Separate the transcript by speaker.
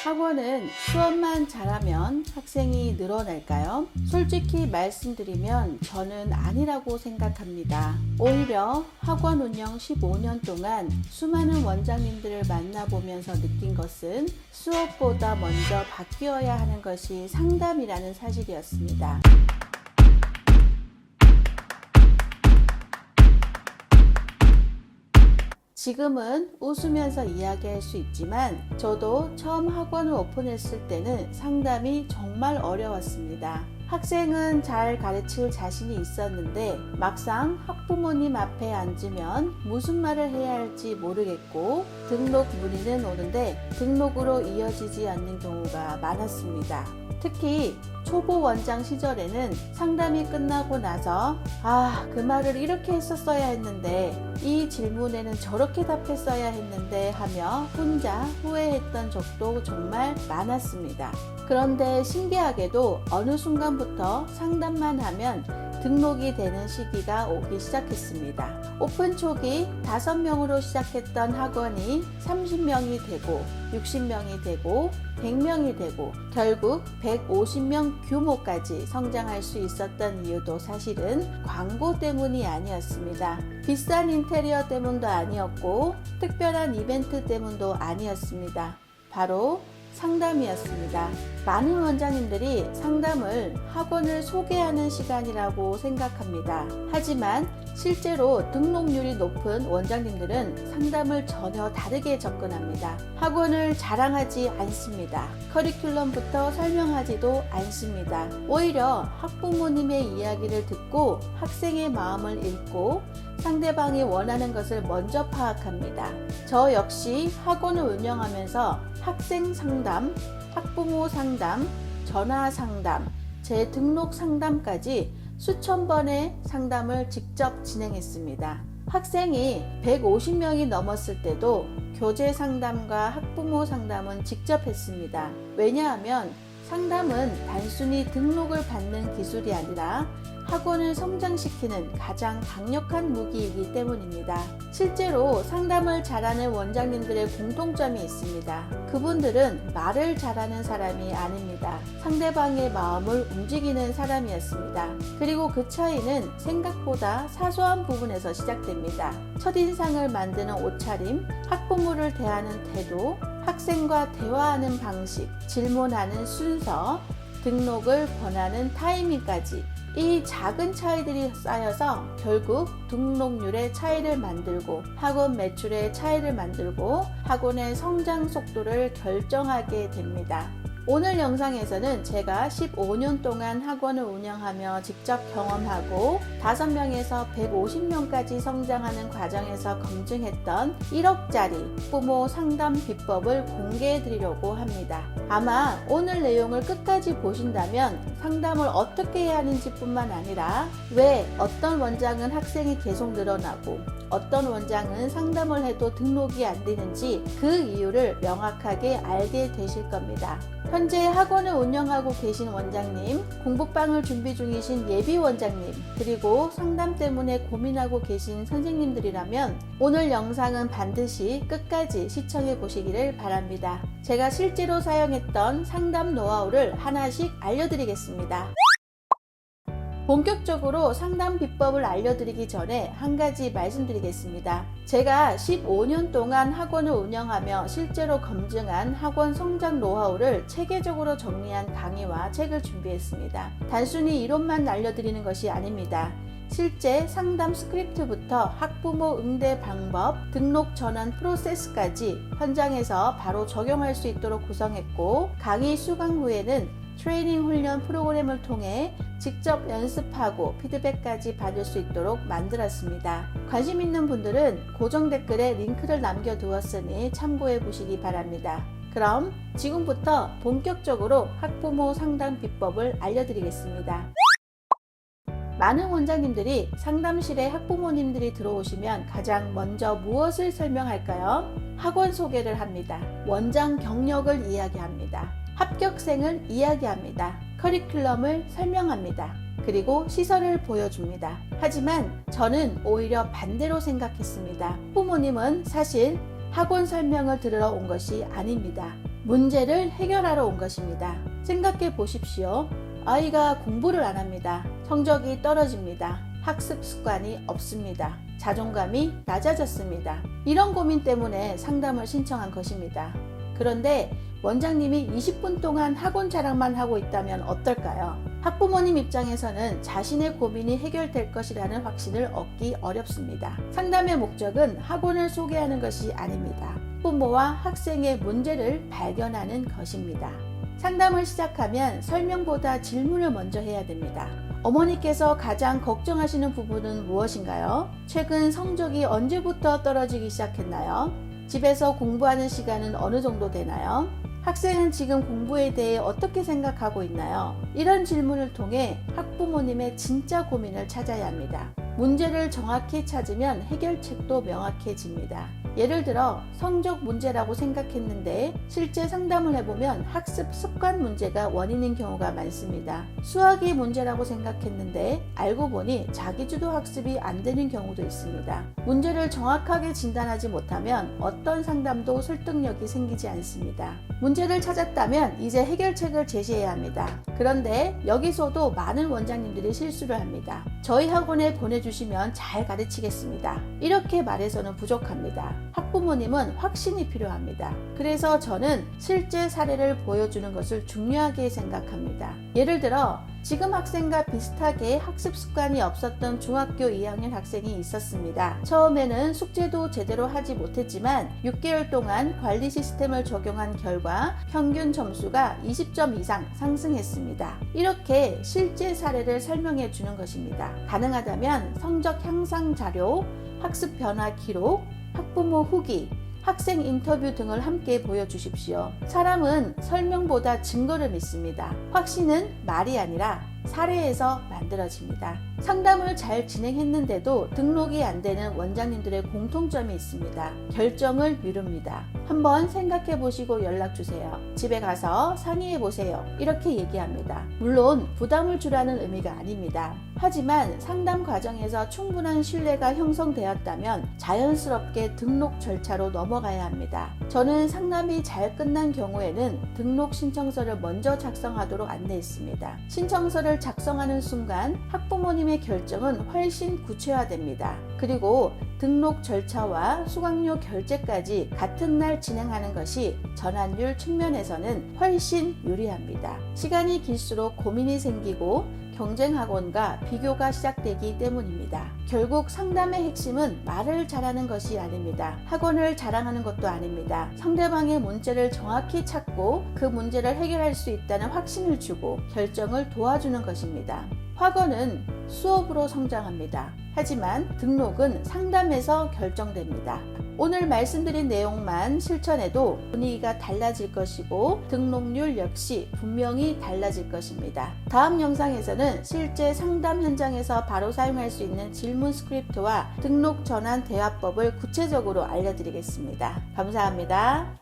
Speaker 1: 학원은 수업만 잘하면 학생이 늘어날까요? 솔직히 말씀드리면 저는 아니라고 생각합니다. 오히려 학원 운영 15년 동안 수많은 원장님들을 만나보면서 느낀 것은 수업보다 먼저 바뀌어야 하는 것이 상담이라는 사실이었습니다. 지금은 웃으면서 이야기할 수 있지만 저도 처음 학원을 오픈했을 때는 상담이 정말 어려웠습니다. 학생은 잘 가르칠 자신이 있었는데 막상 학부모님 앞에 앉으면 무슨 말을 해야 할지 모르겠고 등록 문의는 오는데 등록으로 이어지지 않는 경우가 많았습니다. 특히 초보 원장 시절에는 상담이 끝나고 나서 그 말을 이렇게 했었어야 했는데 이 질문에는 저렇게 답했어야 했는데 하며 혼자 후회했던 적도 정말 많았습니다. 그런데 신기하게도 어느 순간부터 상담만 하면 등록이 되는 시기가 오기 시작했습니다. 오픈 초기 5명으로 시작했던 학원이 30명이 되고 60명이 되고 100명이 되고 결국 150명 규모까지 성장할 수 있었던 이유도 사실은 광고 때문이 아니었습니다. 비싼 인테리어 때문도 아니었고 특별한 이벤트 때문도 아니었습니다. 바로 상담이었습니다. 많은 원장님들이 상담을 학원을 소개하는 시간이라고 생각합니다. 하지만 실제로 등록률이 높은 원장님들은 상담을 전혀 다르게 접근합니다. 학원을 자랑하지 않습니다. 커리큘럼부터 설명하지도 않습니다. 오히려 학부모님의 이야기를 듣고 학생의 마음을 읽고 상대방이 원하는 것을 먼저 파악합니다. 저 역시 학원을 운영하면서 학생 상담, 학부모 상담, 전화 상담, 재등록 상담까지 수천 번의 상담을 직접 진행했습니다. 학생이 150명이 넘었을 때도 교재 상담과 학부모 상담은 직접 했습니다. 왜냐하면 상담은 단순히 등록을 받는 기술이 아니라 학원을 성장시키는 가장 강력한 무기이기 때문입니다. 실제로 상담을 잘하는 원장님들의 공통점이 있습니다. 그분들은 말을 잘하는 사람이 아닙니다. 상대방의 마음을 움직이는 사람이었습니다. 그리고 그 차이는 생각보다 사소한 부분에서 시작됩니다. 첫인상을 만드는 옷차림, 학부모를 대하는 태도, 학생과 대화하는 방식, 질문하는 순서, 등록을 권하는 타이밍까지 이 작은 차이들이 쌓여서 결국 등록률의 차이를 만들고 학원 매출의 차이를 만들고 학원의 성장 속도를 결정하게 됩니다. 오늘 영상에서는 제가 15년 동안 학원을 운영하며 직접 경험하고 5명에서 150명까지 성장하는 과정에서 검증했던 1억짜리 부모 상담 비법을 공개해 드리려고 합니다. 아마 오늘 내용을 끝까지 보신다면 상담을 어떻게 해야 하는지 뿐만 아니라 왜 어떤 원장은 학생이 계속 늘어나고 어떤 원장은 상담을 해도 등록이 안 되는지 그 이유를 명확하게 알게 되실 겁니다. 현재 학원을 운영하고 계신 원장님, 공부방을 준비 중이신 예비 원장님, 그리고 상담 때문에 고민하고 계신 선생님들이라면 오늘 영상은 반드시 끝까지 시청해 보시기를 바랍니다. 제가 실제로 사용했던 상담 노하우를 하나씩 알려드리겠습니다. 본격적으로 상담 비법을 알려드리기 전에 한 가지 말씀드리겠습니다. 제가 15년 동안 학원을 운영하며 실제로 검증한 학원 성장 노하우를 체계적으로 정리한 강의와 책을 준비했습니다. 단순히 이론만 알려드리는 것이 아닙니다. 실제 상담 스크립트부터 학부모 응대 방법, 등록 전환 프로세스까지 현장에서 바로 적용할 수 있도록 구성했고 강의 수강 후에는 트레이닝 훈련 프로그램을 통해 직접 연습하고 피드백까지 받을 수 있도록 만들었습니다. 관심 있는 분들은 고정 댓글에 링크를 남겨두었으니 참고해 보시기 바랍니다. 그럼 지금부터 본격적으로 학부모 상담 비법을 알려드리겠습니다. 많은 원장님들이 상담실에 학부모님들이 들어오시면 가장 먼저 무엇을 설명할까요? 학원 소개를 합니다. 원장 경력을 이야기합니다. 합격생을 이야기합니다. 커리큘럼을 설명합니다. 그리고 시설을 보여줍니다. 하지만 저는 오히려 반대로 생각했습니다. 부모님은 사실 학원 설명을 들으러 온 것이 아닙니다. 문제를 해결하러 온 것입니다. 생각해 보십시오. 아이가 공부를 안 합니다. 성적이 떨어집니다. 학습 습관이 없습니다. 자존감이 낮아졌습니다. 이런 고민 때문에 상담을 신청한 것입니다. 그런데 원장님이 20분 동안 학원 자랑만 하고 있다면 어떨까요? 학부모님 입장에서는 자신의 고민이 해결될 것이라는 확신을 얻기 어렵습니다. 상담의 목적은 학원을 소개하는 것이 아닙니다. 부모와 학생의 문제를 발견하는 것입니다. 상담을 시작하면 설명보다 질문을 먼저 해야 됩니다. 어머니께서 가장 걱정하시는 부분은 무엇인가요? 최근 성적이 언제부터 떨어지기 시작했나요? 집에서 공부하는 시간은 어느 정도 되나요? 학생은 지금 공부에 대해 어떻게 생각하고 있나요? 이런 질문을 통해 학부모님의 진짜 고민을 찾아야 합니다. 문제를 정확히 찾으면 해결책도 명확해집니다. 예를 들어 성적 문제라고 생각했는데 실제 상담을 해보면 학습 습관 문제가 원인인 경우가 많습니다. 수학이 문제라고 생각했는데 알고 보니 자기주도 학습이 안 되는 경우도 있습니다. 문제를 정확하게 진단하지 못하면 어떤 상담도 설득력이 생기지 않습니다. 문제를 찾았다면 이제 해결책을 제시해야 합니다. 그런데 여기서도 많은 원장님들이 실수를 합니다. 저희 학원에 보내주시면 잘 가르치겠습니다. 이렇게 말해서는 부족합니다. 학부모님은 확신이 필요합니다. 그래서 저는 실제 사례를 보여주는 것을 중요하게 생각합니다. 예를 들어 지금 학생과 비슷하게 학습 습관이 없었던 중학교 2학년 학생이 있었습니다. 처음에는 숙제도 제대로 하지 못했지만 6개월 동안 관리 시스템을 적용한 결과 평균 점수가 20점 이상 상승했습니다. 이렇게 실제 사례를 설명해 주는 것입니다. 가능하다면 성적 향상 자료, 학습 변화 기록, 학부모 후기, 학생 인터뷰 등을 함께 보여주십시오. 사람은 설명보다 증거를 믿습니다. 확신은 말이 아니라 사례에서 만들어집니다. 상담을 잘 진행했는데도 등록이 안 되는 원장님들의 공통점이 있습니다. 결정을 미룹니다. 한번 생각해 보시고 연락 주세요. 집에 가서 상의해 보세요. 이렇게 얘기합니다. 물론 부담을 주라는 의미가 아닙니다. 하지만 상담 과정에서 충분한 신뢰가 형성되었다면 자연스럽게 등록 절차로 넘어가야 합니다. 저는 상담이 잘 끝난 경우에는 등록 신청서를 먼저 작성하도록 안내했습니다. 신청서를 작성하는 순간 학부모님의 결정은 훨씬 구체화됩니다. 그리고 등록 절차와 수강료 결제까지 같은 날 진행하는 것이 전환율 측면에서는 훨씬 유리합니다. 시간이 길수록 고민이 생기고 경쟁 학원과 비교가 시작되기 때문입니다. 결국 상담의 핵심은 말을 잘하는 것이 아닙니다. 학원을 자랑하는 것도 아닙니다. 상대방의 문제를 정확히 찾고 그 문제를 해결할 수 있다는 확신을 주고 결정을 도와주는 것입니다. 학원은 수업으로 성장합니다. 하지만 등록은 상담에서 결정됩니다. 오늘 말씀드린 내용만 실천해도 분위기가 달라질 것이고 등록률 역시 분명히 달라질 것입니다. 다음 영상에서는 실제 상담 현장에서 바로 사용할 수 있는 질문 스크립트와 등록 전환 대화법을 구체적으로 알려드리겠습니다. 감사합니다.